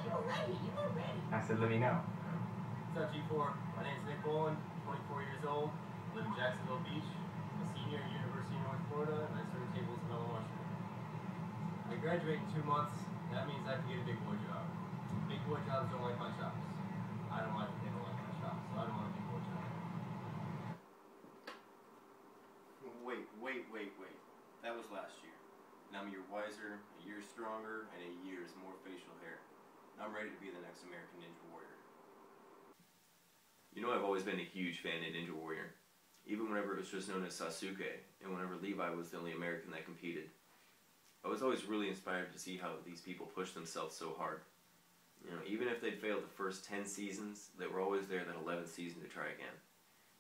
You're ready. You're ready. I said, let me know. What's up, G4? My name is Nick Boland, 24 years old, live in Jacksonville Beach. I'm a senior at University of North Florida, and I serve tables in Belleville, Washington. I graduate in 2 months. That means I can get a big boy job. Big boy jobs don't like my chops. I don't like they don't like my chops, so I don't want a big boy job. Wait. That was last year. Now I'm a year wiser, a year stronger, and a year's more facial hair. I'm ready to be the next American Ninja Warrior. You know, I've always been a huge fan of Ninja Warrior. Even whenever it was just known as Sasuke, and whenever Levi was the only American that competed. I was always really inspired to see how these people push themselves so hard. You know, even if they'd failed the first 10 seasons, they were always there that 11th season to try again.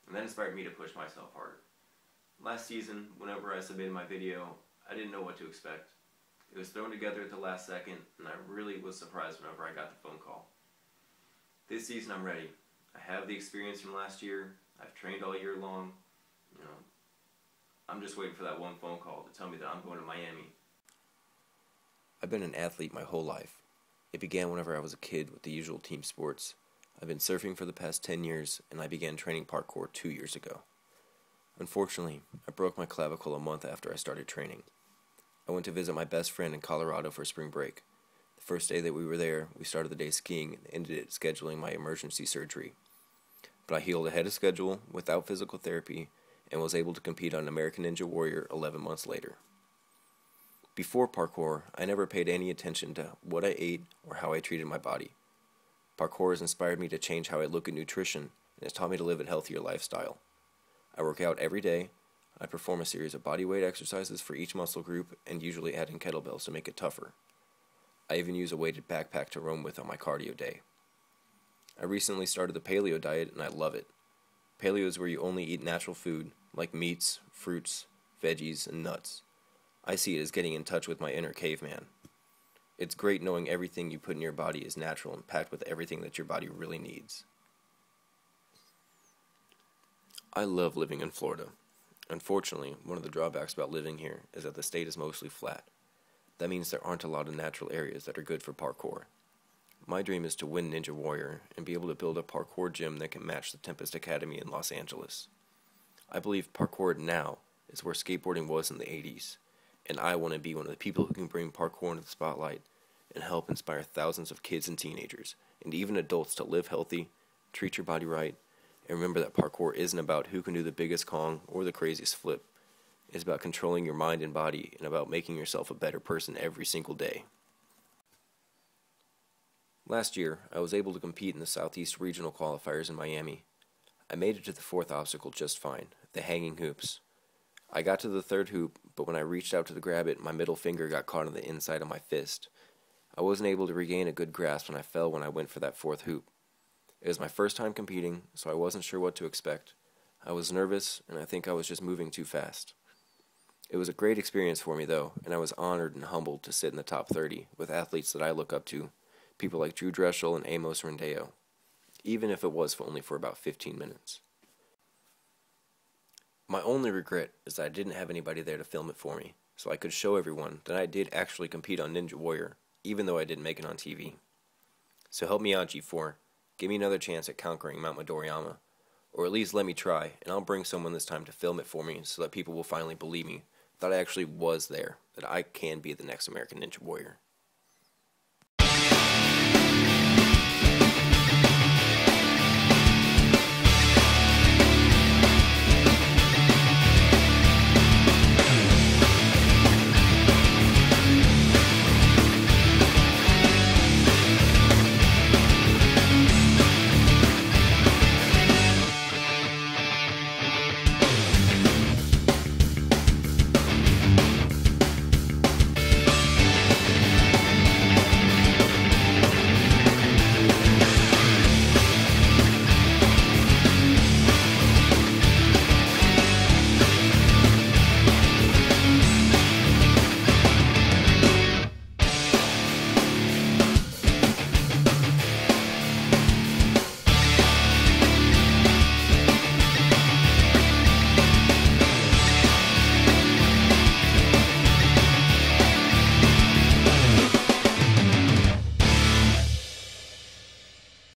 And that inspired me to push myself harder. Last season, whenever I submitted my video, I didn't know what to expect. It was thrown together at the last second, and I really was surprised whenever I got the phone call. This season I'm ready. I have the experience from last year. I've trained all year long. You know, I'm just waiting for that one phone call to tell me that I'm going to Miami. I've been an athlete my whole life. It began whenever I was a kid with the usual team sports. I've been surfing for the past 10 years, and I began training parkour 2 years ago. Unfortunately, I broke my clavicle a month after I started training. I went to visit my best friend in Colorado for spring break. The first day that we were there, we started the day skiing and ended it scheduling my emergency surgery. But I healed ahead of schedule, without physical therapy, and was able to compete on American Ninja Warrior 11 months later. Before parkour, I never paid any attention to what I ate or how I treated my body. Parkour has inspired me to change how I look at nutrition and has taught me to live a healthier lifestyle. I work out every day. I perform a series of bodyweight exercises for each muscle group and usually add in kettlebells to make it tougher. I even use a weighted backpack to roam with on my cardio day. I recently started the paleo diet and I love it. Paleo is where you only eat natural food like meats, fruits, veggies, and nuts. I see it as getting in touch with my inner caveman. It's great knowing everything you put in your body is natural and packed with everything that your body really needs. I love living in Florida. Unfortunately, one of the drawbacks about living here is that the state is mostly flat. That means there aren't a lot of natural areas that are good for parkour. My dream is to win Ninja Warrior and be able to build a parkour gym that can match the Tempest Academy in Los Angeles. I believe parkour now is where skateboarding was in the 80s, and I want to be one of the people who can bring parkour into the spotlight and help inspire thousands of kids and teenagers, and even adults to live healthy, treat your body right, and remember that parkour isn't about who can do the biggest Kong or the craziest flip. It's about controlling your mind and body and about making yourself a better person every single day. Last year, I was able to compete in the Southeast Regional Qualifiers in Miami. I made it to the 4th obstacle just fine, the hanging hoops. I got to the 3rd hoop, but when I reached out to grab it, my middle finger got caught on the inside of my fist. I wasn't able to regain a good grasp and I fell when I went for that 4th hoop. It was my first time competing, so I wasn't sure what to expect. I was nervous, and I think I was just moving too fast. It was a great experience for me, though, and I was honored and humbled to sit in the top 30 with athletes that I look up to, people like Drew Dreschel and Amos Rendeo, even if it was only for about 15 minutes. My only regret is that I didn't have anybody there to film it for me, so I could show everyone that I did actually compete on Ninja Warrior, even though I didn't make it on TV. So help me out, G4. Give me another chance at conquering Mount Midoriyama, or at least let me try, and I'll bring someone this time to film it for me so that people will finally believe me, that I actually was there, that I can be the next American Ninja Warrior.